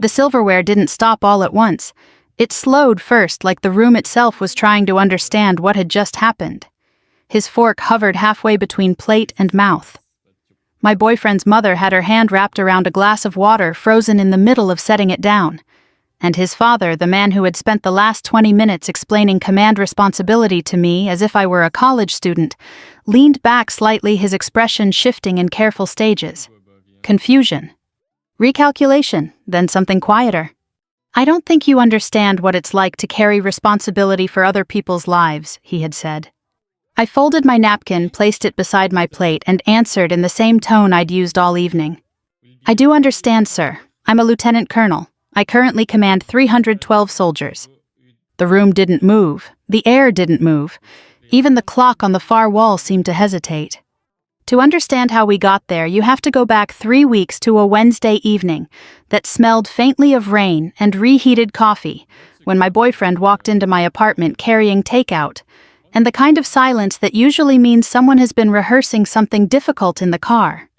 The silverware didn't stop all at once. It slowed first, like the room itself was trying to understand what had just happened. His fork hovered halfway between plate and mouth. My boyfriend's mother had her hand wrapped around a glass of water frozen in the middle of setting it down. And his father, the man who had spent the last 20 minutes explaining command responsibility to me as if I were a college student, leaned back slightly, his expression shifting in careful stages. Confusion. Recalculation, then something quieter. "I don't think you understand what it's like to carry responsibility for other people's lives," he had said. I folded my napkin, placed it beside my plate, and answered in the same tone I'd used all evening. "I do understand, sir. I'm a lieutenant colonel. I currently command 312 soldiers." The room didn't move. The air didn't move. Even the clock on the far wall seemed to hesitate. To understand how we got there, you have to go back 3 weeks to a Wednesday evening that smelled faintly of rain and reheated coffee when my boyfriend walked into my apartment carrying takeout, and the kind of silence that usually means someone has been rehearsing something difficult in the car.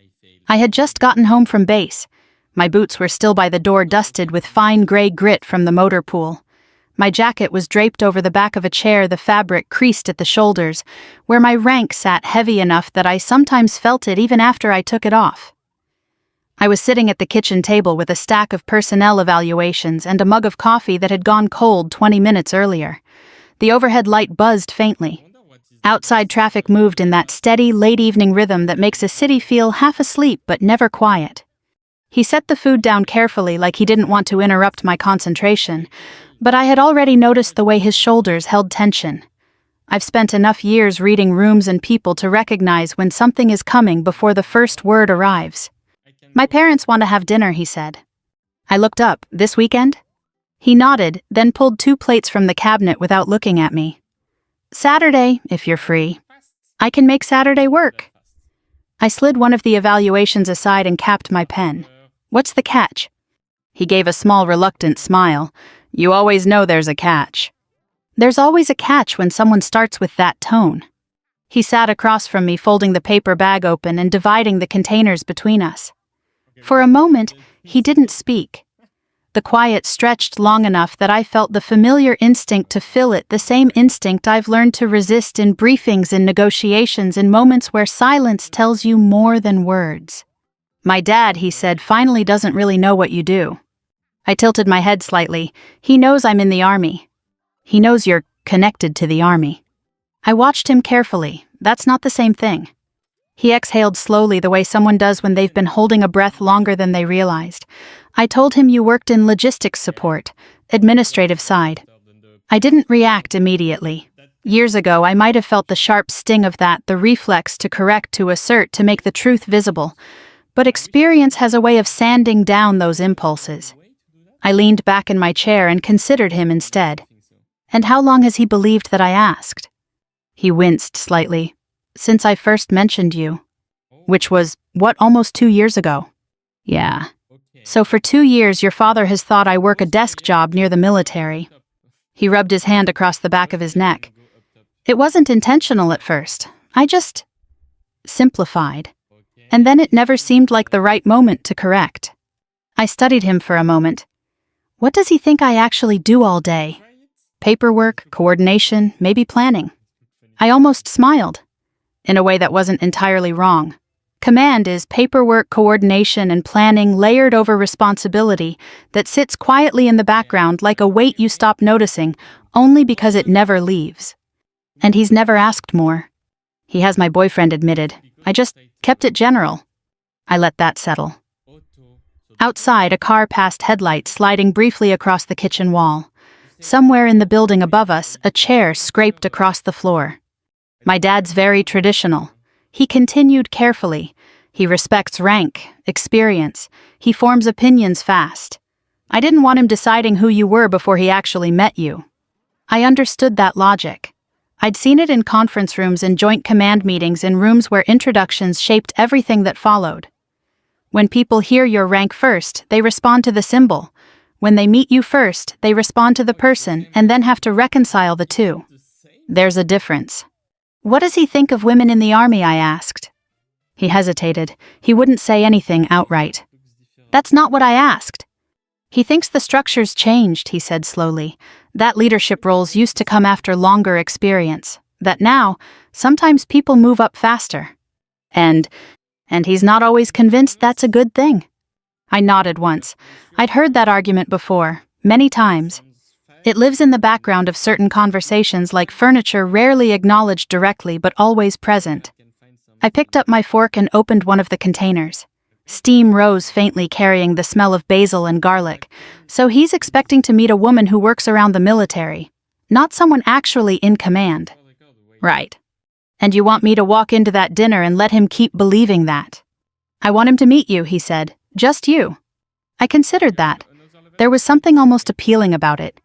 I had just gotten home from base. My boots were still by the door, dusted with fine gray grit from the motor pool. My jacket was draped over the back of a chair, the fabric creased at the shoulders, where my rank sat heavy enough that I sometimes felt it even after I took it off. I was sitting at the kitchen table with a stack of personnel evaluations and a mug of coffee that had gone cold 20 minutes earlier. The overhead light buzzed faintly. Outside traffic moved in that steady, late-evening rhythm that makes a city feel half asleep but never quiet. He set the food down carefully, like he didn't want to interrupt my concentration, but I had already noticed the way his shoulders held tension. I've spent enough years reading rooms and people to recognize when something is coming before the first word arrives. "My parents want to have dinner," he said. I looked up. "This weekend?" He nodded, then pulled 2 plates from the cabinet without looking at me. "Saturday, if you're free." "I can make Saturday work." I slid one of the evaluations aside and capped my pen. "What's the catch?" He gave a small, reluctant smile. "You always know there's a catch." There's always a catch when someone starts with that tone. He sat across from me, folding the paper bag open and dividing the containers between us. For a moment, he didn't speak. The quiet stretched long enough that I felt the familiar instinct to fill it, the same instinct I've learned to resist in briefings and negotiations, in moments where silence tells you more than words. "My dad," he said, "finally doesn't really know what you do." I tilted my head slightly. "He knows I'm in the army." "He knows you're connected to the army." I watched him carefully. "That's not the same thing." He exhaled slowly, the way someone does when they've been holding a breath longer than they realized. "I told him you worked in logistics support, administrative side." I didn't react immediately. Years ago, I might have felt the sharp sting of that, the reflex to correct, to assert, to make the truth visible. But experience has a way of sanding down those impulses. I leaned back in my chair and considered him instead. "And how long has he believed that I asked?" He winced slightly. "Since I first mentioned you." "Which was, what, almost 2 years ago?" "Yeah." "So for 2 years your father has thought I work a desk job near the military." He rubbed his hand across the back of his neck. "It wasn't intentional at first. I just simplified. And then it never seemed like the right moment to correct." I studied him for a moment. "What does he think I actually do all day? Paperwork, coordination, maybe planning?" I almost smiled. In a way that wasn't entirely wrong. Command is paperwork, coordination, and planning layered over responsibility that sits quietly in the background like a weight you stop noticing only because it never leaves. And he's never asked more. He has, my boyfriend admitted. I just kept it general. I let that settle. Outside, a car passed headlights sliding briefly across the kitchen wall. Somewhere in the building above us, a chair scraped across the floor. "My dad's very traditional." He continued carefully. "He respects rank, experience. He forms opinions fast. I didn't want him deciding who you were before he actually met you." I understood that logic. I'd seen it in conference rooms and joint command meetings, in rooms where introductions shaped everything that followed. When people hear your rank first, they respond to the symbol. When they meet you first, they respond to the person and then have to reconcile the two. There's a difference. "What does he think of women in the army?" I asked. He hesitated. He wouldn't say anything outright. "That's not what I asked." He thinks the structure's changed, he said slowly. That leadership roles used to come after longer experience. That now, sometimes people move up faster. And he's not always convinced that's a good thing. I nodded once. I'd heard that argument before, many times. It lives in the background of certain conversations, like furniture rarely acknowledged directly but always present. I picked up my fork and opened one of the containers. Steam rose faintly, carrying the smell of basil and garlic. So he's expecting to meet a woman who works around the military, not someone actually in command. Right. And you want me to walk into that dinner and let him keep believing that? I want him to meet you, he said. Just you. I considered that. There was something almost appealing about it.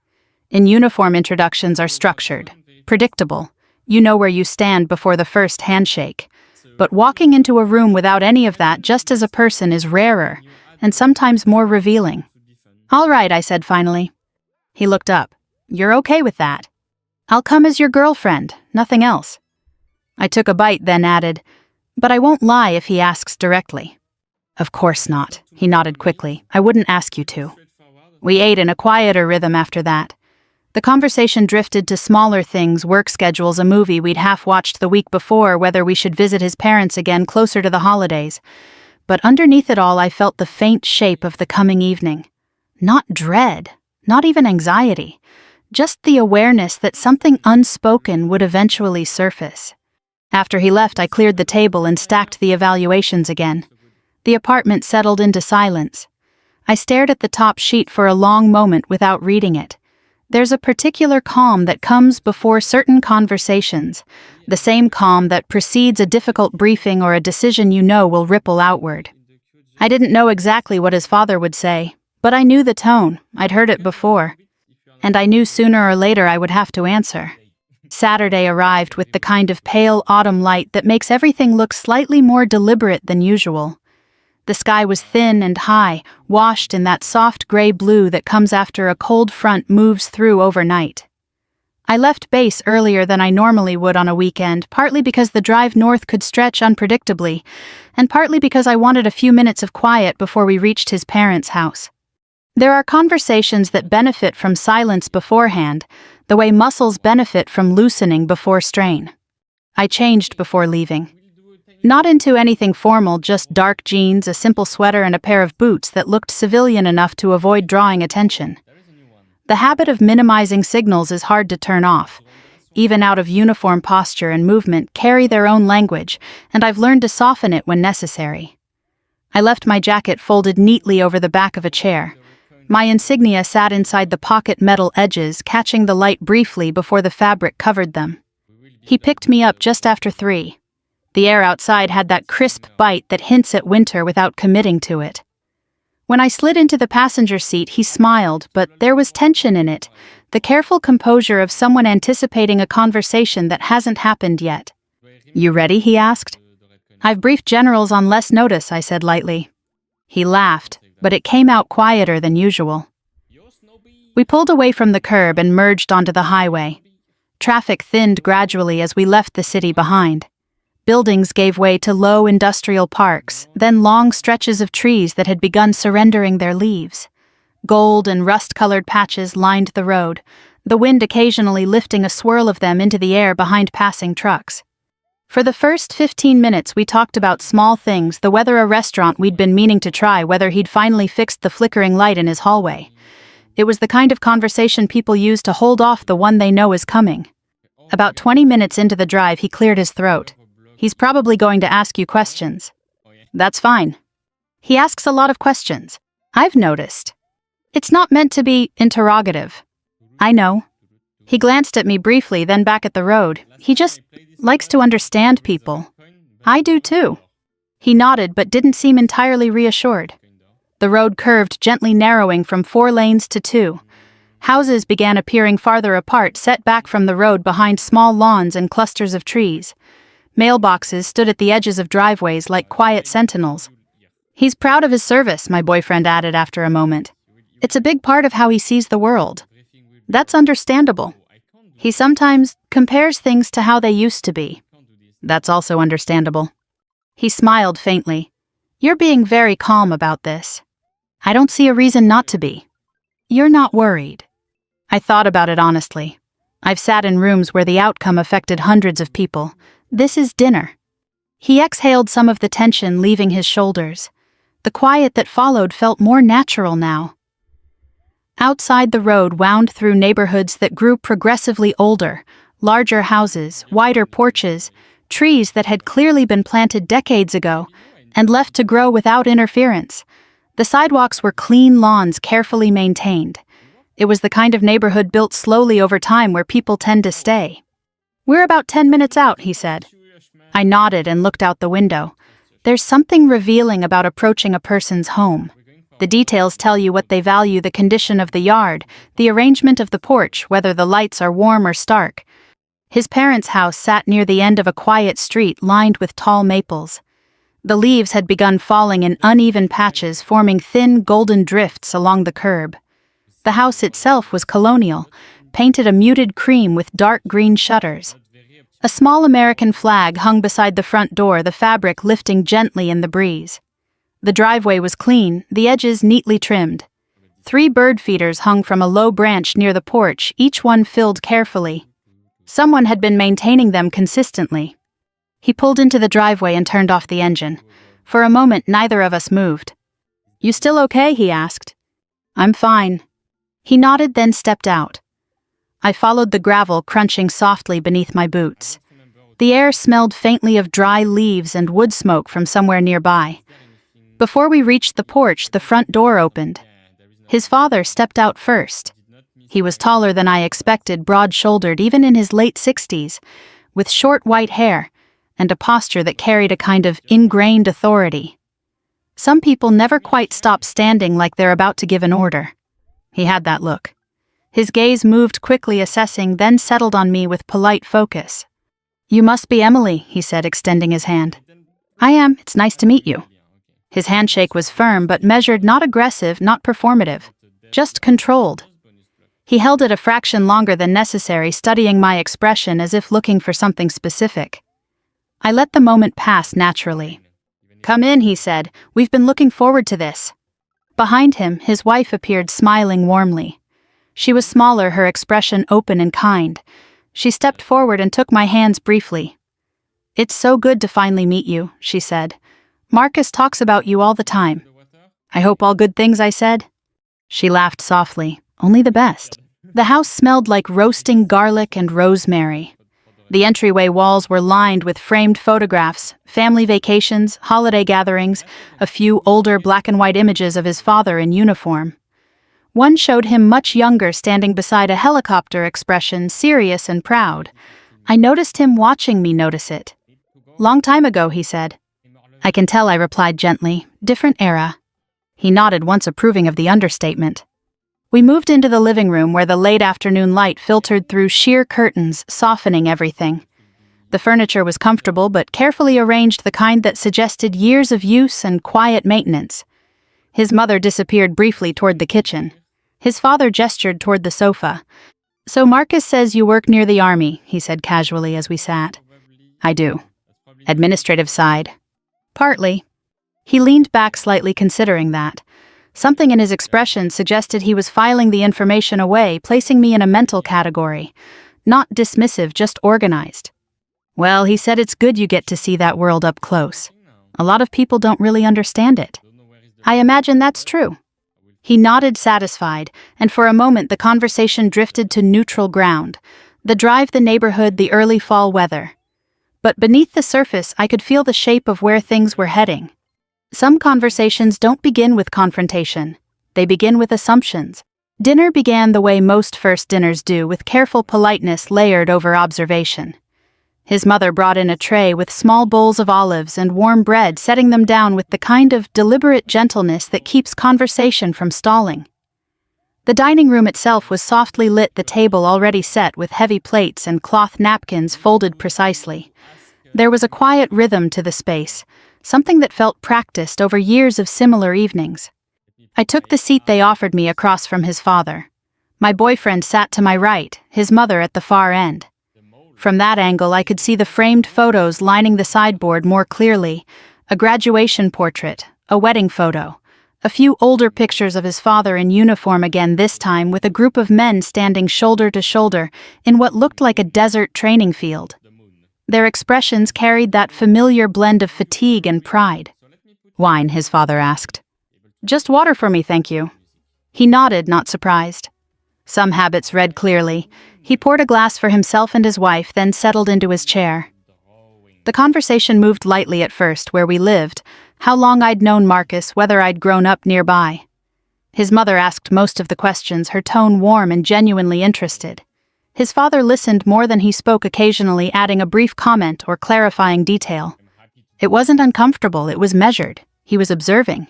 In uniform, introductions are structured, predictable. You know where you stand before the first handshake. But walking into a room without any of that just as a person is rarer, and sometimes more revealing. All right, I said finally. He looked up. You're okay with that? I'll come as your girlfriend, nothing else. I took a bite, then added, but I won't lie if he asks directly. Of course not, he nodded quickly. I wouldn't ask you to. We ate in a quieter rhythm after that. The conversation drifted to smaller things, work schedules, a movie we'd half-watched the week before, whether we should visit his parents again closer to the holidays. But underneath it all, I felt the faint shape of the coming evening. Not dread, not even anxiety, just the awareness that something unspoken would eventually surface. After he left, I cleared the table and stacked the evaluations again. The apartment settled into silence. I stared at the top sheet for a long moment without reading it. There's a particular calm that comes before certain conversations, the same calm that precedes a difficult briefing or a decision you know will ripple outward. I didn't know exactly what his father would say, but I knew the tone. I'd heard it before. And I knew sooner or later I would have to answer. Saturday arrived with the kind of pale autumn light that makes everything look slightly more deliberate than usual. The sky was thin and high, washed in that soft gray blue that comes after a cold front moves through overnight. I left base earlier than I normally would on a weekend, partly because the drive north could stretch unpredictably, and partly because I wanted a few minutes of quiet before we reached his parents' house. There are conversations that benefit from silence beforehand, the way muscles benefit from loosening before strain. I changed before leaving. Not into anything formal, just dark jeans, a simple sweater, and a pair of boots that looked civilian enough to avoid drawing attention. The habit of minimizing signals is hard to turn off. Even out of uniform, posture and movement carry their own language, and I've learned to soften it when necessary. I left my jacket folded neatly over the back of a chair. My insignia sat inside the pocket metal edges, catching the light briefly before the fabric covered them. He picked me up just after 3. The air outside had that crisp bite that hints at winter without committing to it. When I slid into the passenger seat, he smiled, but there was tension in it, the careful composure of someone anticipating a conversation that hasn't happened yet. You ready? He asked. I've briefed generals on less notice, I said lightly. He laughed, but it came out quieter than usual. We pulled away from the curb and merged onto the highway. Traffic thinned gradually as we left the city behind. Buildings gave way to low industrial parks, then long stretches of trees that had begun surrendering their leaves. Gold and rust-colored patches lined the road, the wind occasionally lifting a swirl of them into the air behind passing trucks. For the first 15 minutes we talked about small things, the weather, a restaurant we'd been meaning to try, whether he'd finally fixed the flickering light in his hallway. It was the kind of conversation people use to hold off the one they know is coming. About 20 minutes into the drive he cleared his throat. He's probably going to ask you questions. That's fine. He asks a lot of questions. I've noticed. It's not meant to be interrogative. I know. He glanced at me briefly, then back at the road. He just likes to understand people. I do too. He nodded but didn't seem entirely reassured. The road curved, gently narrowing from 4 lanes to 2. Houses began appearing farther apart, set back from the road behind small lawns and clusters of trees. Mailboxes stood at the edges of driveways like quiet sentinels. He's proud of his service, my boyfriend added after a moment. It's a big part of how he sees the world. That's understandable. He sometimes compares things to how they used to be. That's also understandable. He smiled faintly. You're being very calm about this. I don't see a reason not to be. "You're not worried." I thought about it honestly. I've sat in rooms where the outcome affected hundreds of people. This is dinner. He exhaled some of the tension, leaving his shoulders. The quiet that followed felt more natural now. Outside, the road wound through neighborhoods that grew progressively older, larger houses, wider porches, trees that had clearly been planted decades ago and left to grow without interference. The sidewalks were clean lawns carefully maintained. It was the kind of neighborhood built slowly over time where people tend to stay. "We're about 10 minutes out," he said. I nodded and looked out the window. There's something revealing about approaching a person's home. The details tell you what they value: the condition of the yard, the arrangement of the porch, whether the lights are warm or stark. His parents' house sat near the end of a quiet street lined with tall maples. The leaves had begun falling in uneven patches, forming thin golden drifts along the curb. The house itself was colonial, painted a muted cream with dark green shutters. A small American flag hung beside the front door, the fabric lifting gently in the breeze. The driveway was clean, the edges neatly trimmed. 3 bird feeders hung from a low branch near the porch, each one filled carefully. Someone had been maintaining them consistently. He pulled into the driveway and turned off the engine. For a moment, neither of us moved. "You still okay?" he asked. "I'm fine." He nodded, then stepped out. I followed the gravel crunching softly beneath my boots. The air smelled faintly of dry leaves and wood smoke from somewhere nearby. Before we reached the porch, the front door opened. His father stepped out first. He was taller than I expected, broad-shouldered, even in his late 60s, with short white hair and a posture that carried a kind of ingrained authority. Some people never quite stop standing like they're about to give an order. He had that look. His gaze moved quickly, assessing, then settled on me with polite focus. "You must be Emily," he said, extending his hand. "I am. It's nice to meet you." His handshake was firm but measured, not aggressive, not performative, just controlled. He held it a fraction longer than necessary, studying my expression as if looking for something specific. I let the moment pass naturally. "Come in," he said. "We've been looking forward to this." Behind him, his wife appeared, smiling warmly. She was smaller, her expression open and kind. She stepped forward and took my hands briefly. "It's so good to finally meet you," she said. "Marcus talks about you all the time." "I hope all good things," I said. She laughed softly. "Only the best." The house smelled like roasting garlic and rosemary. The entryway walls were lined with framed photographs, family vacations, holiday gatherings, a few older black and white images of his father in uniform. One showed him much younger, standing beside a helicopter, expression serious and proud. I noticed him watching me notice it. "Long time ago," he said. "I can tell," I replied gently. "Different era." He nodded, once approving of the understatement. We moved into the living room, where the late afternoon light filtered through sheer curtains, softening everything. The furniture was comfortable but carefully arranged, the kind that suggested years of use and quiet maintenance. His mother disappeared briefly toward the kitchen. His father gestured toward the sofa. "So Marcus says you work near the army," he said casually as we sat. "I do." "Administrative side?" "Partly." He leaned back slightly, considering that. Something in his expression suggested he was filing the information away, placing me in a mental category. Not dismissive, just organized. "Well," he said, "it's good you get to see that world up close. A lot of people don't really understand it." "I imagine that's true." He nodded, satisfied, and for a moment the conversation drifted to neutral ground. The drive, the neighborhood, the early fall weather. But beneath the surface, I could feel the shape of where things were heading. Some conversations don't begin with confrontation. They begin with assumptions. Dinner began the way most first dinners do, with careful politeness layered over observation. His mother brought in a tray with small bowls of olives and warm bread, setting them down with the kind of deliberate gentleness that keeps conversation from stalling. The dining room itself was softly lit, the table already set with heavy plates and cloth napkins folded precisely. There was a quiet rhythm to the space, something that felt practiced over years of similar evenings. I took the seat they offered me across from his father. My boyfriend sat to my right, his mother at the far end. From that angle, I could see the framed photos lining the sideboard more clearly: a graduation portrait, a wedding photo, A few older pictures of his father in uniform again, this time with a group of men standing shoulder to shoulder in what looked like a desert training field. Their expressions carried that familiar blend of fatigue and pride. "Wine?" his father asked. "Just water for me, thank you." He nodded, not surprised. Some habits read clearly. He poured a glass for himself and his wife, then settled into his chair. The conversation moved lightly at first, where we lived, how long I'd known Marcus, whether I'd grown up nearby. His mother asked most of the questions, her tone warm and genuinely interested. His father listened more than he spoke, occasionally adding a brief comment or clarifying detail. It wasn't uncomfortable, it was measured. He was observing.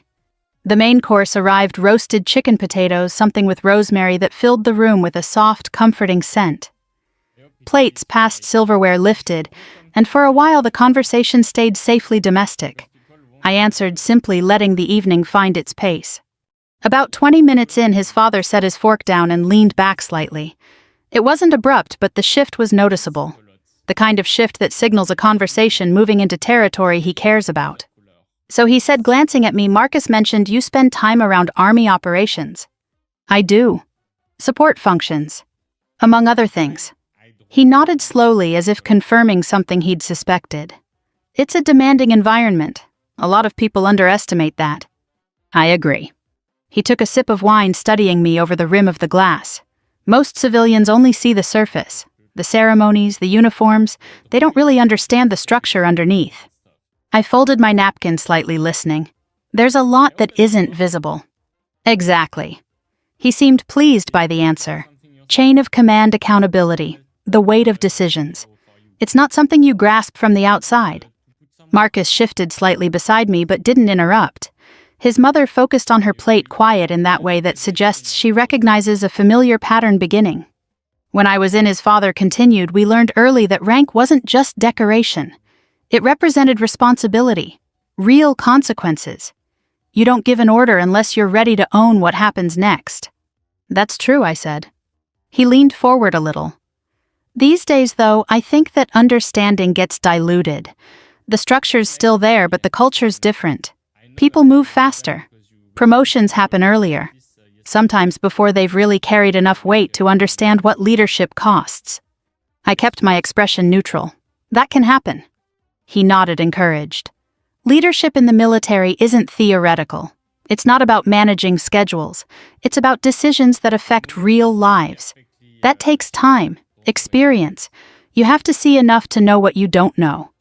The main course arrived: roasted chicken potatoes, something with rosemary that filled the room with a soft, comforting scent. Plates past silverware lifted, and for a while the conversation stayed safely domestic. I answered simply, letting the evening find its pace. About 20 minutes in, his father set his fork down and leaned back slightly. It wasn't abrupt, but the shift was noticeable. The kind of shift that signals a conversation moving into territory he cares about. So he said, glancing at me, "Marcus mentioned you spend time around army operations." "I do. Support functions. Among other things." He nodded slowly, as if confirming something he'd suspected. "It's a demanding environment. A lot of people underestimate that." "I agree." He took a sip of wine, studying me over the rim of the glass. "Most civilians only see the surface. The ceremonies, the uniforms, they don't really understand the structure underneath." I folded my napkin slightly, listening. "There's a lot that isn't visible." "Exactly." He seemed pleased by the answer. "Chain of command accountability, the weight of decisions. It's not something you grasp from the outside." Marcus shifted slightly beside me but didn't interrupt. His mother focused on her plate, quiet in that way that suggests she recognizes a familiar pattern beginning. When I was in, his father continued, "We learned early that rank wasn't just decoration. It represented responsibility, real consequences. You don't give an order unless you're ready to own what happens next." "That's true," I said. He leaned forward a little. "These days, though, I think that understanding gets diluted. The structure's still there, but the culture's different. People move faster. Promotions happen earlier, sometimes before they've really carried enough weight to understand what leadership costs." I kept my expression neutral. "That can happen." He nodded, encouraged. "Leadership in the military isn't theoretical. It's not about managing schedules. It's about decisions that affect real lives. That takes time, experience. You have to see enough to know what you don't know."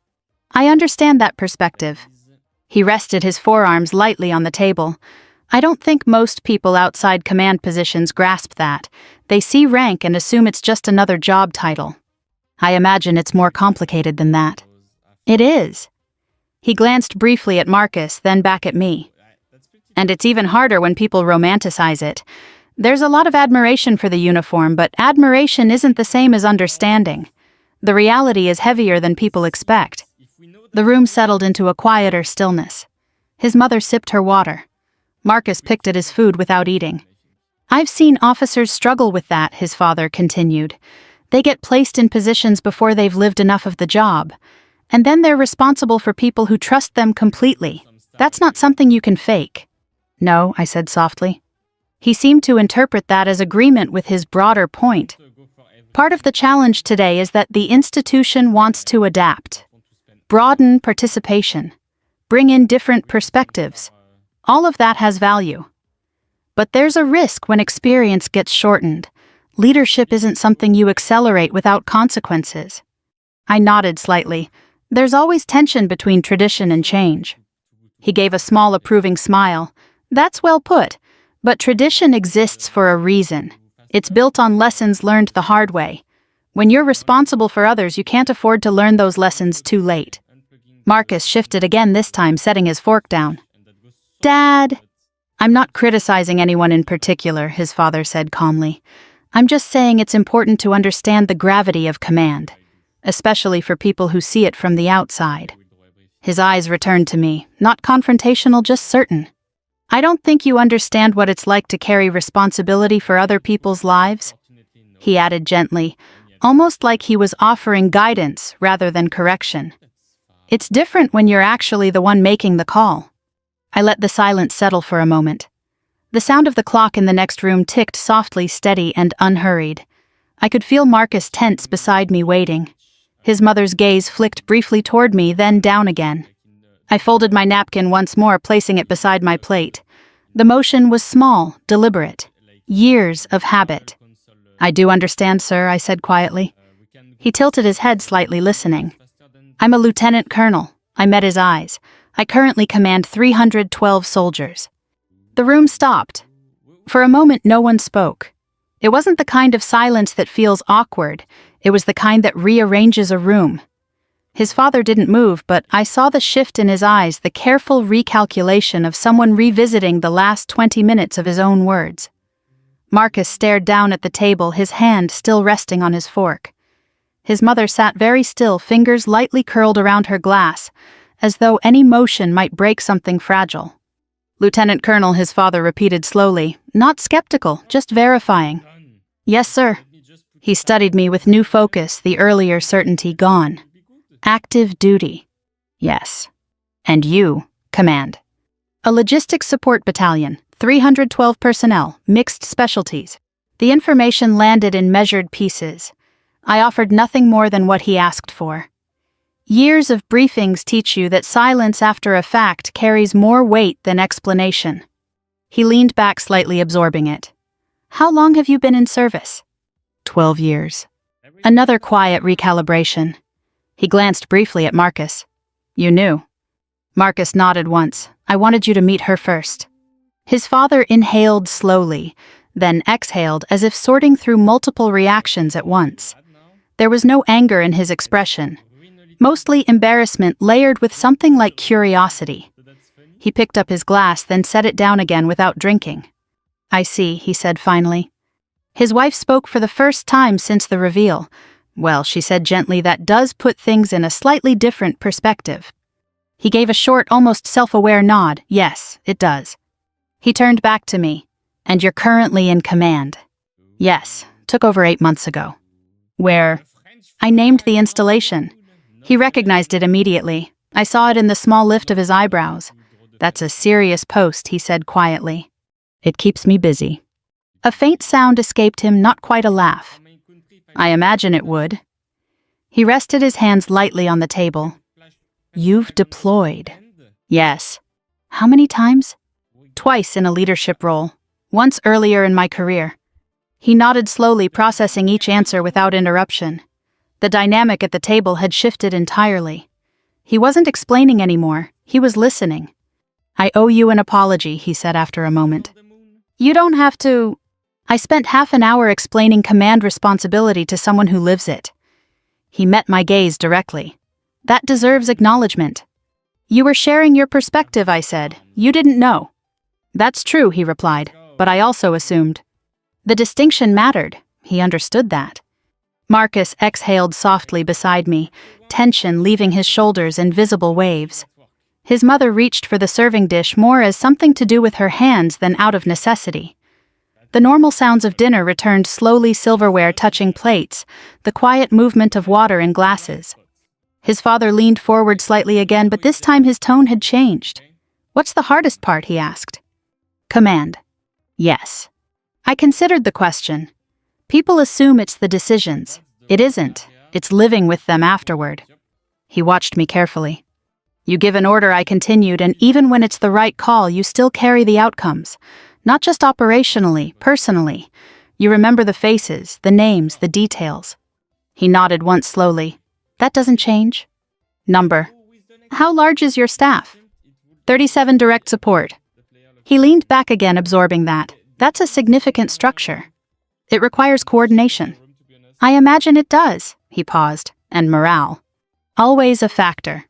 "I understand that perspective." He rested his forearms lightly on the table. "I don't think most people outside command positions grasp that. They see rank and assume it's just another job title. I imagine it's more complicated than that." "It is." He glanced briefly at Marcus, then back at me. "And it's even harder when people romanticize it. There's a lot of admiration for the uniform, but admiration isn't the same as understanding. The reality is heavier than people expect." The room settled into a quieter stillness. His mother sipped her water. Marcus picked at his food without eating. "I've seen officers struggle with that," his father continued. "They get placed in positions before they've lived enough of the job. And then they're responsible for people who trust them completely. That's not something you can fake." "No," I said softly. He seemed to interpret that as agreement with his broader point. "Part of the challenge today is that the institution wants to adapt, broaden participation, bring in different perspectives. All of that has value. But there's a risk when experience gets shortened. Leadership isn't something you accelerate without consequences." I nodded slightly. "There's always tension between tradition and change." He gave a small approving smile. "That's well put. But tradition exists for a reason. It's built on lessons learned the hard way. When you're responsible for others, you can't afford to learn those lessons too late." Marcus shifted again, this time setting his fork down. "Dad." "I'm not criticizing anyone in particular," his father said calmly. "I'm just saying it's important to understand the gravity of command, especially for people who see it from the outside." His eyes returned to me, not confrontational, just certain. "I don't think you understand what it's like to carry responsibility for other people's lives," he added gently, almost like he was offering guidance rather than correction. "It's different when you're actually the one making the call." I let the silence settle for a moment. The sound of the clock in the next room ticked softly, steady, and unhurried. I could feel Marcus tense beside me, waiting. His mother's gaze flicked briefly toward me, then down again. I folded my napkin once more, placing it beside my plate. The motion was small, deliberate. Years of habit. "I do understand, sir," I said quietly. He tilted his head slightly, listening. "I'm a lieutenant colonel." I met his eyes. "I currently command 312 soldiers." The room stopped. For a moment, no one spoke. It wasn't the kind of silence that feels awkward. It was the kind that rearranges a room. His father didn't move, but I saw the shift in his eyes, the careful recalculation of someone revisiting the last 20 minutes of his own words. Marcus stared down at the table, his hand still resting on his fork. His mother sat very still, fingers lightly curled around her glass, as though any motion might break something fragile. "Lieutenant Colonel," his father repeated slowly, not skeptical, just verifying. "Yes, sir." He studied me with new focus, the earlier certainty gone. "Active duty." "Yes." "And you, command?" "A logistics support battalion, 312 personnel, mixed specialties." The information landed in measured pieces. I offered nothing more than what he asked for. Years of briefings teach you that silence after a fact carries more weight than explanation. He leaned back slightly, absorbing it. "How long have you been in service?" 12 years. Another quiet recalibration. He glanced briefly at Marcus. "You knew?" Marcus nodded once. "I wanted you to meet her first." His father inhaled slowly, then exhaled as if sorting through multiple reactions at once. There was no anger in his expression. Mostly embarrassment layered with something like curiosity. He picked up his glass, then set it down again without drinking. "I see," he said finally. His wife spoke for the first time since the reveal. "Well," she said gently, "that does put things in a slightly different perspective." He gave a short, almost self-aware nod. "Yes, it does." He turned back to me. "And you're currently in command?" "Yes, took over 8 months ago." "Where?" I named the installation. He recognized it immediately. I saw it in the small lift of his eyebrows. "That's a serious post," he said quietly. "It keeps me busy." A faint sound escaped him, not quite a laugh. "I imagine it would." He rested his hands lightly on the table. "You've deployed." "Yes." "How many times?" "Twice in a leadership role. Once earlier in my career." He nodded slowly, processing each answer without interruption. The dynamic at the table had shifted entirely. He wasn't explaining anymore, he was listening. "I owe you an apology," he said after a moment. "You don't have to." I spent half an hour explaining command responsibility to someone who lives it. He met my gaze directly. "That deserves acknowledgement." "You were sharing your perspective," I said. "You didn't know." "That's true," he replied, "but I also assumed." The distinction mattered. He understood that. Marcus exhaled softly beside me, tension leaving his shoulders in visible waves. His mother reached for the serving dish more as something to do with her hands than out of necessity. The normal sounds of dinner returned slowly, silverware touching plates, the quiet movement of water in glasses. His father leaned forward slightly again, but this time his tone had changed. "What's the hardest part?" he asked. "Command." "Yes." I considered the question. People assume it's the decisions. It isn't. It's living with them afterward. He watched me carefully. "You give an order," I continued, "and even when it's the right call, you still carry the outcomes. Not just operationally, personally. You remember the faces, the names, the details." He nodded once slowly. "That doesn't change." "Number." "How large is your staff?" 37 direct support." He leaned back again, absorbing that. "That's a significant structure. It requires coordination." "I imagine it does." He paused. "And morale." "Always a factor."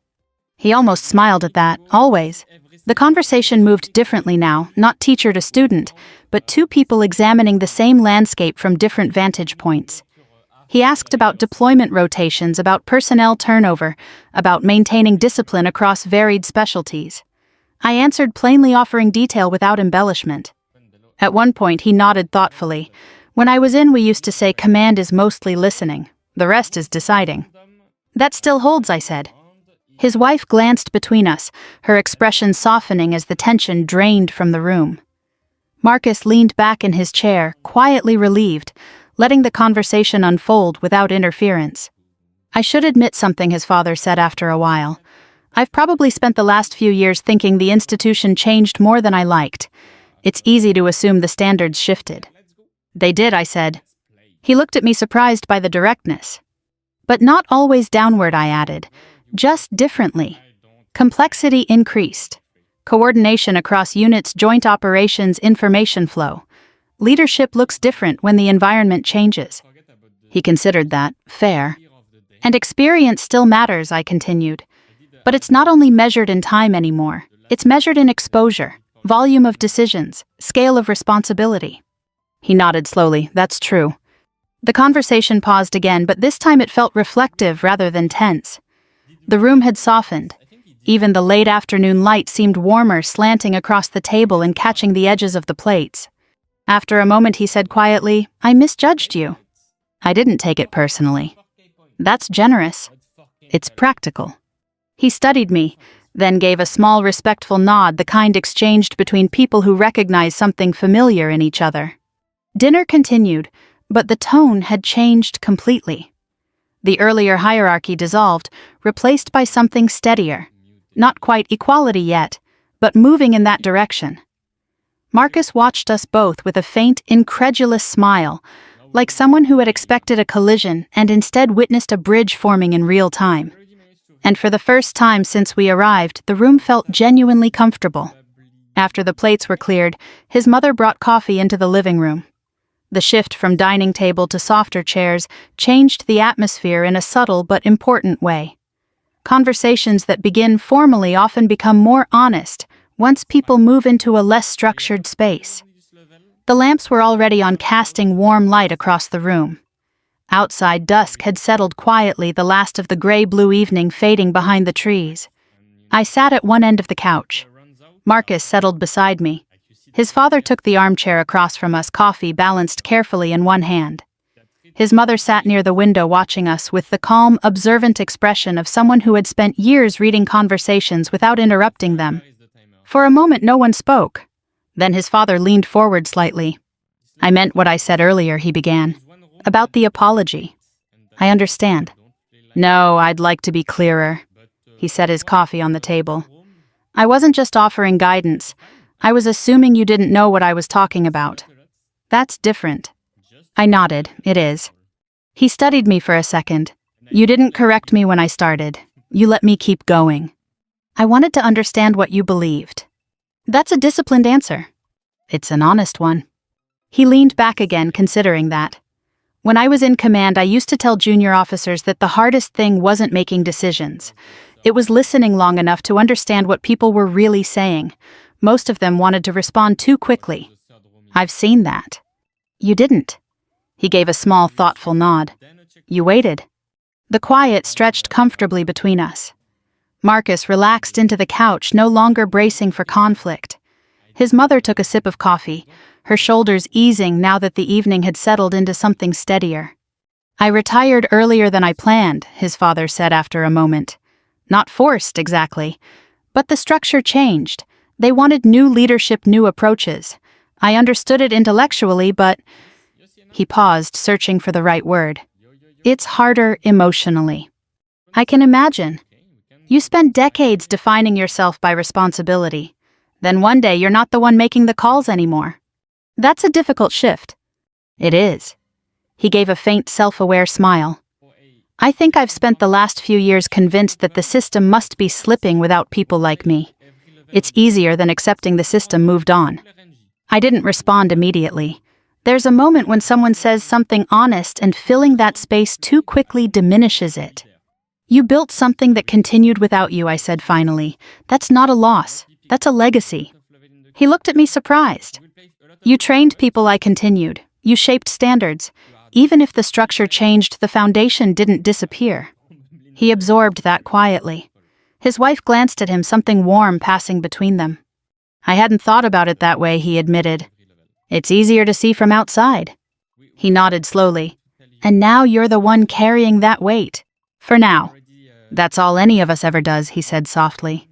He almost smiled at that. Always. The conversation moved differently now, not teacher to student, but two people examining the same landscape from different vantage points. He asked about deployment rotations, about personnel turnover, about maintaining discipline across varied specialties. I answered plainly, offering detail without embellishment. At one point, he nodded thoughtfully. "When I was in, we used to say command is mostly listening. The rest is deciding." "That still holds," I said. His wife glanced between us, her expression softening as the tension drained from the room. Marcus leaned back in his chair, quietly relieved, letting the conversation unfold without interference. "I should admit something," his father said after a while. "I've probably spent the last few years thinking the institution changed more than I liked. It's easy to assume the standards shifted." "They did," I said. He looked at me surprised by the directness. "But not always downward," I added. "Just differently. Complexity increased. Coordination across units, joint operations, information flow. Leadership looks different when the environment changes." He considered that fair. "And experience still matters," I continued. "But it's not only measured in time anymore. It's measured in exposure, volume of decisions, scale of responsibility." He nodded slowly. "That's true." The conversation paused again, but this time it felt reflective rather than tense. The room had softened. Even the late afternoon light seemed warmer, slanting across the table and catching the edges of the plates. After a moment he said quietly, "I misjudged you." I didn't take it personally. "That's generous. It's practical." He studied me, then gave a small respectful nod, the kind exchanged between people who recognize something familiar in each other. Dinner continued, but the tone had changed completely. The earlier hierarchy dissolved, replaced by something steadier. Not quite equality yet, but moving in that direction. Marcus watched us both with a faint, incredulous smile, like someone who had expected a collision and instead witnessed a bridge forming in real time. And for the first time since we arrived, the room felt genuinely comfortable. After the plates were cleared, his mother brought coffee into the living room. The shift from dining table to softer chairs changed the atmosphere in a subtle but important way. Conversations that begin formally often become more honest once people move into a less structured space. The lamps were already on, casting warm light across the room. Outside, dusk had settled quietly, the last of the gray-blue evening fading behind the trees. I sat at one end of the couch. Marcus settled beside me. His father took the armchair across from us, coffee balanced carefully in one hand. His mother sat near the window watching us with the calm, observant expression of someone who had spent years reading conversations without interrupting them. For a moment no one spoke. Then his father leaned forward slightly. "I meant what I said earlier," he began. "About the apology." "I understand." "No, I'd like to be clearer." He set his coffee on the table. "I wasn't just offering guidance. I was assuming you didn't know what I was talking about." "That's different." I nodded. "It is." He studied me for a second. "You didn't correct me when I started. You let me keep going. I wanted to understand what you believed." "That's a disciplined answer." "It's an honest one." He leaned back again, considering that. "When I was in command, I used to tell junior officers that the hardest thing wasn't making decisions. It was listening long enough to understand what people were really saying. Most of them wanted to respond too quickly. I've seen that." "You didn't." He gave a small, thoughtful nod. "You waited." The quiet stretched comfortably between us. Marcus relaxed into the couch, no longer bracing for conflict. His mother took a sip of coffee, her shoulders easing now that the evening had settled into something steadier. "I retired earlier than I planned," his father said after a moment. "Not forced, exactly. But the structure changed. They wanted new leadership, new approaches. I understood it intellectually, but..." He paused, searching for the right word. "It's harder emotionally." "I can imagine. You spent decades defining yourself by responsibility. Then one day you're not the one making the calls anymore. That's a difficult shift." "It is." He gave a faint, self-aware smile. "I think I've spent the last few years convinced that the system must be slipping without people like me. It's easier than accepting the system moved on." I didn't respond immediately. There's a moment when someone says something honest and filling that space too quickly diminishes it. "You built something that continued without you," I said finally. "That's not a loss. That's a legacy." He looked at me surprised. "You trained people," I continued. "You shaped standards. Even if the structure changed, the foundation didn't disappear." He absorbed that quietly. His wife glanced at him, something warm passing between them. "I hadn't thought about it that way," he admitted. "It's easier to see from outside." He nodded slowly. "And now you're the one carrying that weight. For now." That's all any of us ever does, he said softly.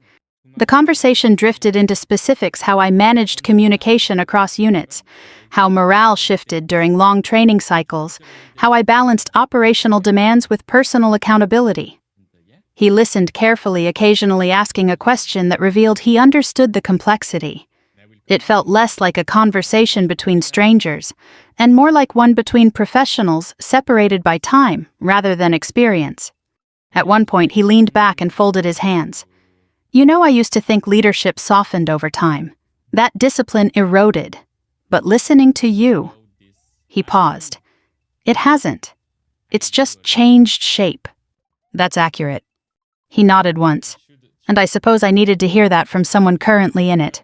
The conversation drifted into specifics: how I managed communication across units, how morale shifted during long training cycles, how I balanced operational demands with personal accountability. He listened carefully, occasionally asking a question that revealed he understood the complexity. It felt less like a conversation between strangers, and more like one between professionals separated by time rather than experience. At one point, he leaned back and folded his hands. You know, I used to think leadership softened over time. That discipline eroded. But listening to you... He paused. It hasn't. It's just changed shape. That's accurate. He nodded once. And I suppose I needed to hear that from someone currently in it.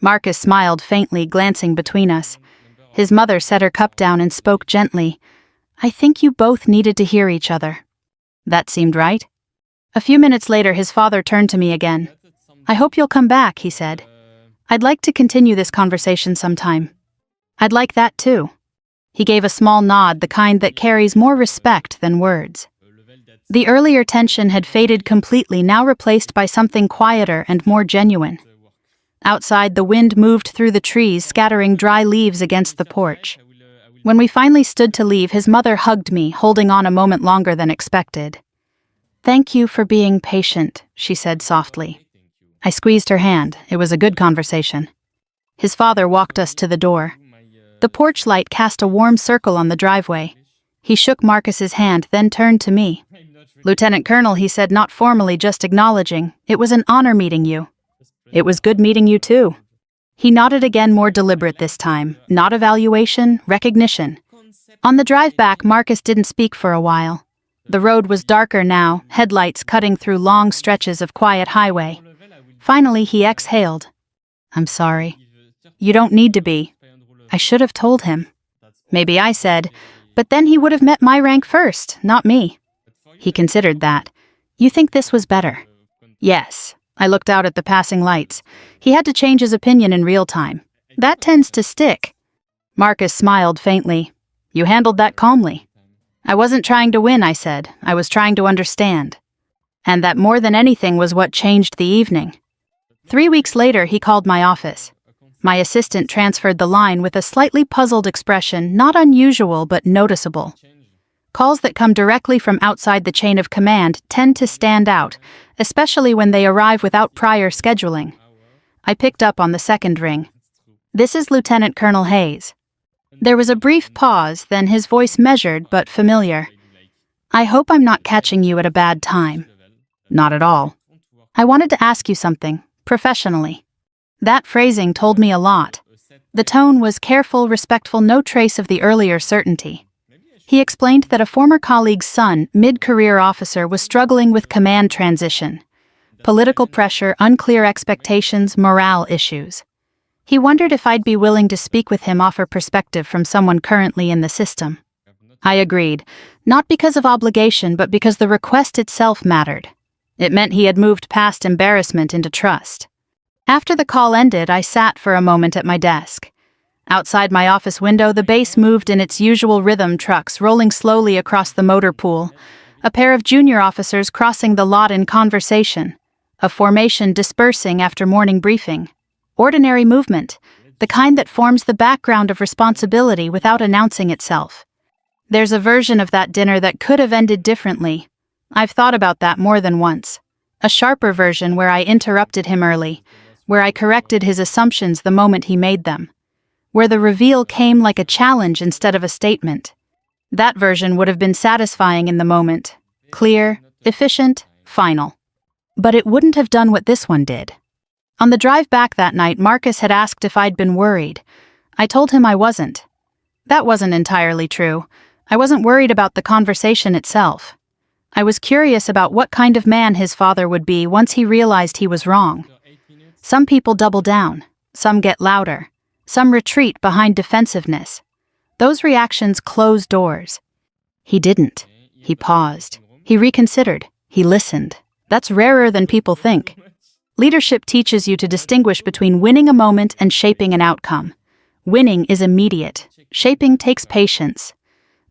Marcus smiled faintly, glancing between us. His mother set her cup down and spoke gently. I think you both needed to hear each other. That seemed right. A few minutes later, his father turned to me again. I hope you'll come back, he said. I'd like to continue this conversation sometime. I'd like that too. He gave a small nod, the kind that carries more respect than words. The earlier tension had faded completely, now replaced by something quieter and more genuine. Outside, the wind moved through the trees, scattering dry leaves against the porch. When we finally stood to leave, his mother hugged me, holding on a moment longer than expected. Thank you for being patient, she said softly. I squeezed her hand. It was a good conversation. His father walked us to the door. The porch light cast a warm circle on the driveway. He shook Marcus's hand, then turned to me. Lieutenant Colonel, he said, not formally, just acknowledging. It was an honor meeting you. It was good meeting you too. He nodded again, more deliberate this time. Not evaluation, recognition. On the drive back, Marcus didn't speak for a while. The road was darker now, headlights cutting through long stretches of quiet highway. Finally, he exhaled. I'm sorry. You don't need to be. I should have told him. Maybe I said, but then he would have met my rank first, not me. He considered that. You think this was better? Yes. I looked out at the passing lights. He had to change his opinion in real time. That tends to stick. Marcus smiled faintly. You handled that calmly. I wasn't trying to win, I said. I was trying to understand. And that more than anything was what changed the evening. 3 weeks later, he called my office. My assistant transferred the line with a slightly puzzled expression, not unusual but noticeable. Calls that come directly from outside the chain of command tend to stand out, especially when they arrive without prior scheduling. I picked up on the second ring. This is Lieutenant Colonel Hayes. There was a brief pause, then his voice measured but familiar. I hope I'm not catching you at a bad time. Not at all. I wanted to ask you something, professionally. That phrasing told me a lot. The tone was careful, respectful, no trace of the earlier certainty. He explained that a former colleague's son, mid-career officer, was struggling with command transition. Political pressure, unclear expectations, morale issues. He wondered if I'd be willing to speak with him, offer perspective from someone currently in the system. I agreed, not because of obligation, but because the request itself mattered. It meant he had moved past embarrassment into trust. After the call ended, I sat for a moment at my desk. Outside my office window, the base moved in its usual rhythm, trucks rolling slowly across the motor pool, a pair of junior officers crossing the lot in conversation, a formation dispersing after morning briefing. Ordinary movement, the kind that forms the background of responsibility without announcing itself. There's a version of that dinner that could have ended differently. I've thought about that more than once. A sharper version where I interrupted him early, where I corrected his assumptions the moment he made them, where the reveal came like a challenge instead of a statement. That version would have been satisfying in the moment, clear, efficient, final. But it wouldn't have done what this one did. On the drive back that night, Marcus had asked if I'd been worried. I told him I wasn't. That wasn't entirely true. I wasn't worried about the conversation itself. I was curious about what kind of man his father would be once he realized he was wrong. Some people double down. Some get louder. Some retreat behind defensiveness. Those reactions close doors. He didn't. He paused. He reconsidered. He listened. That's rarer than people think. Leadership teaches you to distinguish between winning a moment and shaping an outcome. Winning is immediate. Shaping takes patience.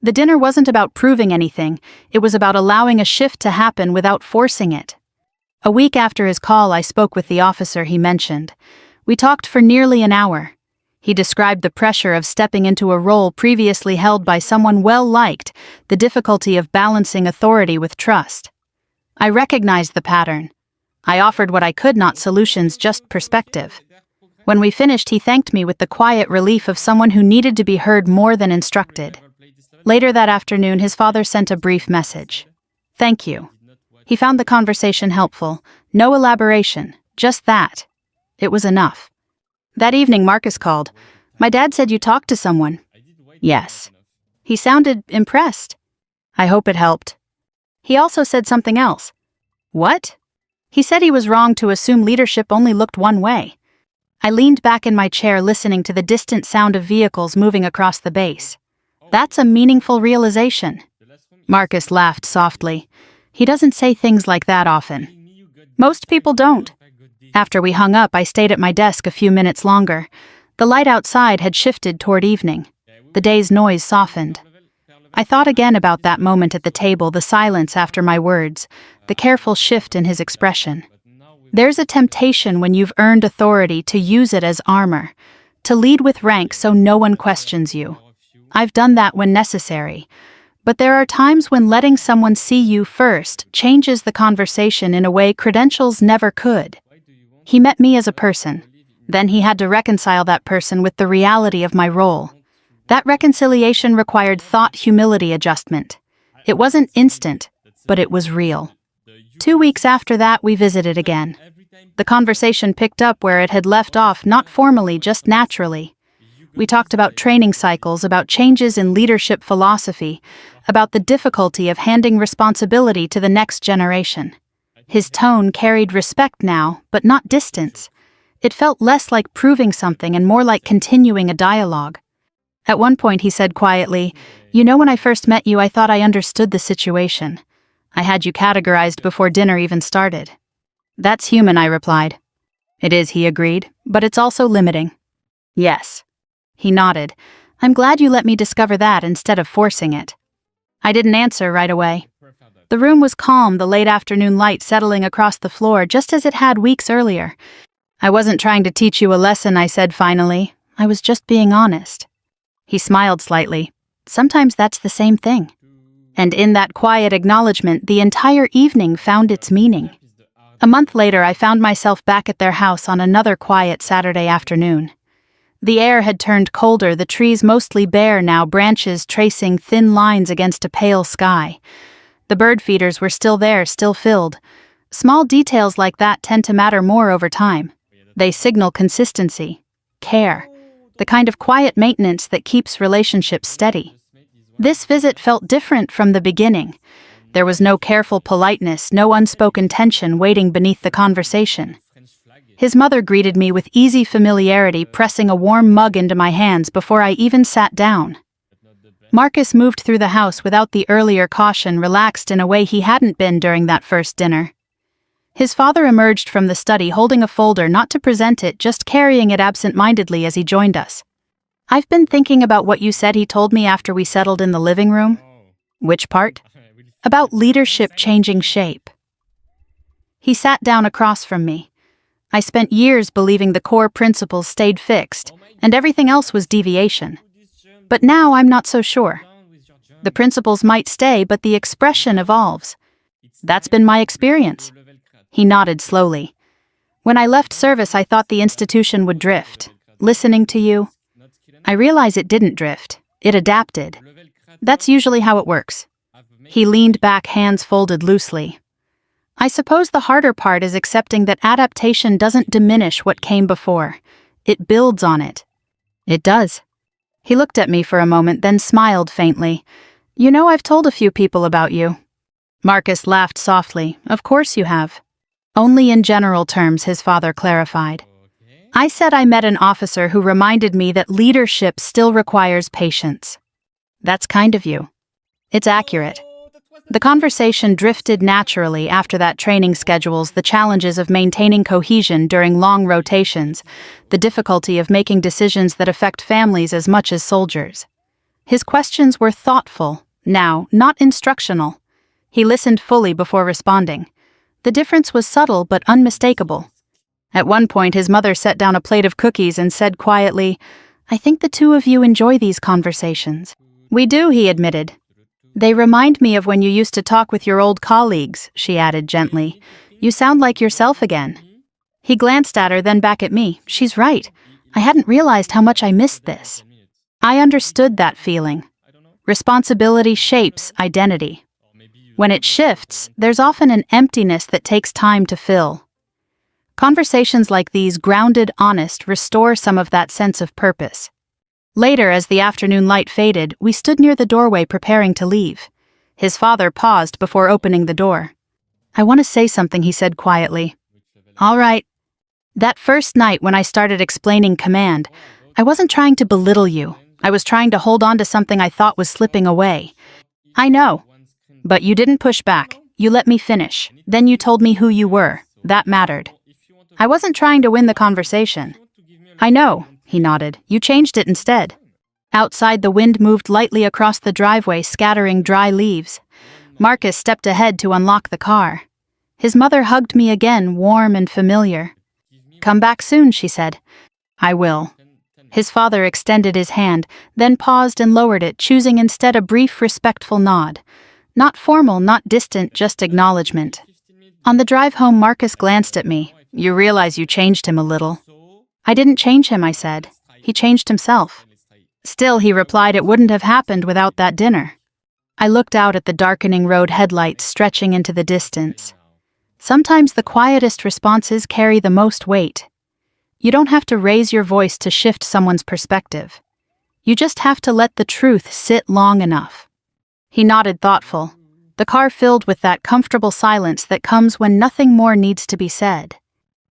The dinner wasn't about proving anything, it was about allowing a shift to happen without forcing it. A week after his call, I spoke with the officer he mentioned. We talked for nearly an hour. He described the pressure of stepping into a role previously held by someone well-liked, the difficulty of balancing authority with trust. I recognized the pattern. I offered what I could, not solutions, just perspective. When we finished, he thanked me with the quiet relief of someone who needed to be heard more than instructed. Later that afternoon, his father sent a brief message. "Thank you." He found the conversation helpful. No elaboration, just that. It was enough. That evening, Marcus called. "My dad said you talked to someone." "Yes." He sounded impressed. "I hope it helped." He also said something else. "What?" He said he was wrong to assume leadership only looked one way. I leaned back in my chair, listening to the distant sound of vehicles moving across the base. That's a meaningful realization. Marcus laughed softly. He doesn't say things like that often. Most people don't. After we hung up, I stayed at my desk a few minutes longer. The light outside had shifted toward evening. The day's noise softened. I thought again about that moment at the table, the silence after my words, the careful shift in his expression. There's a temptation when you've earned authority to use it as armor, to lead with rank so no one questions you. I've done that when necessary. But there are times when letting someone see you first changes the conversation in a way credentials never could. He met me as a person. Then he had to reconcile that person with the reality of my role. That reconciliation required thought, humility, adjustment. It wasn't instant, but it was real. 2 weeks after that, we visited again. The conversation picked up where it had left off, not formally, just naturally. We talked about training cycles, about changes in leadership philosophy, about the difficulty of handing responsibility to the next generation. His tone carried respect now, but not distance. It felt less like proving something and more like continuing a dialogue. At one point he said quietly, "You know, when I first met you, I thought I understood the situation. I had you categorized before dinner even started." "That's human," I replied. "It is," he agreed, "but it's also limiting." "Yes." He nodded. "I'm glad you let me discover that instead of forcing it." I didn't answer right away. The room was calm, the late afternoon light settling across the floor just as it had weeks earlier. "I wasn't trying to teach you a lesson," I said finally. "I was just being honest." He smiled slightly. "Sometimes that's the same thing." And in that quiet acknowledgement, the entire evening found its meaning. A month later, I found myself back at their house on another quiet Saturday afternoon. The air had turned colder, the trees mostly bare now, branches tracing thin lines against a pale sky. The bird feeders were still there, still filled. Small details like that tend to matter more over time. They signal consistency, care, the kind of quiet maintenance that keeps relationships steady. This visit felt different from the beginning. There was no careful politeness, no unspoken tension waiting beneath the conversation. His mother greeted me with easy familiarity, pressing a warm mug into my hands before I even sat down. Marcus moved through the house without the earlier caution, relaxed in a way he hadn't been during that first dinner. His father emerged from the study holding a folder, not to present it, just carrying it absent-mindedly as he joined us. "I've been thinking about what you said," he told me after we settled in the living room. "Which part?" "About leadership changing shape." He sat down across from me. I spent years believing the core principles stayed fixed, and everything else was deviation. But now I'm not so sure. The principles might stay, but the expression evolves. That's been my experience. He nodded slowly. When I left service, I thought the institution would drift. Listening to you, I realize it didn't drift. It adapted. That's usually how it works. He leaned back, hands folded loosely. I suppose the harder part is accepting that adaptation doesn't diminish what came before. It builds on it. It does. He looked at me for a moment, then smiled faintly. "You know, I've told a few people about you." Marcus laughed softly. "Of course you have." "Only in general terms," his father clarified. I said I met an officer who reminded me that leadership still requires patience. "That's kind of you." It's accurate. The conversation drifted naturally after that: training schedules, the challenges of maintaining cohesion during long rotations, the difficulty of making decisions that affect families as much as soldiers. His questions were thoughtful, now, not instructional. He listened fully before responding. The difference was subtle but unmistakable. At one point, his mother set down a plate of cookies and said quietly, "I think the two of you enjoy these conversations." "We do," he admitted. "They remind me of when you used to talk with your old colleagues," she added gently. "You sound like yourself again." He glanced at her, then back at me. "She's right. I hadn't realized how much I missed this." I understood that feeling. Responsibility shapes identity. When it shifts, there's often an emptiness that takes time to fill. Conversations like these, grounded, honest, restore some of that sense of purpose. Later, as the afternoon light faded, we stood near the doorway preparing to leave. His father paused before opening the door. "I want to say something," he said quietly. "All right." That first night when I started explaining command, I wasn't trying to belittle you. I was trying to hold on to something I thought was slipping away. "I know. But you didn't push back. You let me finish. Then you told me who you were. That mattered." I wasn't trying to win the conversation. "I know," he nodded. "You changed it instead." Outside, the wind moved lightly across the driveway, scattering dry leaves. Marcus stepped ahead to unlock the car. His mother hugged me again, warm and familiar. "Come back soon," she said. "I will." His father extended his hand, then paused and lowered it, choosing instead a brief, respectful nod. Not formal, not distant, just acknowledgement. On the drive home, Marcus glanced at me. "You realize you changed him a little." "I didn't change him," I said. "He changed himself." "Still," he replied, "it wouldn't have happened without that dinner." I looked out at the darkening road headlights stretching into the distance. Sometimes the quietest responses carry the most weight. You don't have to raise your voice to shift someone's perspective. You just have to let the truth sit long enough. He nodded, thoughtful. The car filled with that comfortable silence that comes when nothing more needs to be said.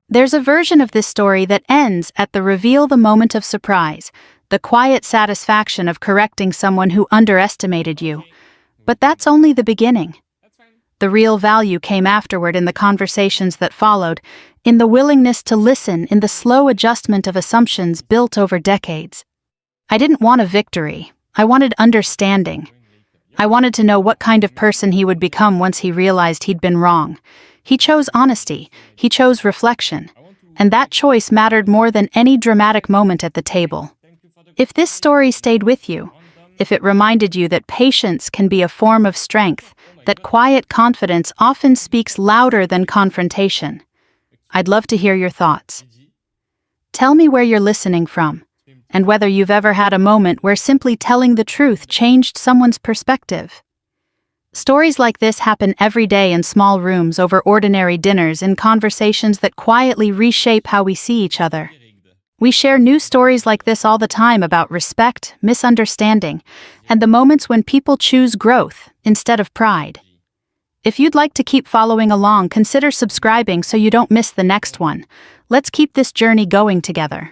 There's a version of this story that ends at the reveal, the moment of surprise, the quiet satisfaction of correcting someone who underestimated you. But that's only the beginning. The real value came afterward, in the conversations that followed, in the willingness to listen, in the slow adjustment of assumptions built over decades. I didn't want a victory. I wanted understanding. I wanted to know what kind of person he would become once he realized he'd been wrong. He chose honesty. He chose reflection. And that choice mattered more than any dramatic moment at the table. If this story stayed with you, if it reminded you that patience can be a form of strength, that quiet confidence often speaks louder than confrontation, I'd love to hear your thoughts. Tell me where you're listening from, and whether you've ever had a moment where simply telling the truth changed someone's perspective. Stories like this happen every day in small rooms, over ordinary dinners, in conversations that quietly reshape how we see each other. We share new stories like this all the time, about respect, misunderstanding, and the moments when people choose growth instead of pride. If you'd like to keep following along, consider subscribing so you don't miss the next one. Let's keep this journey going together.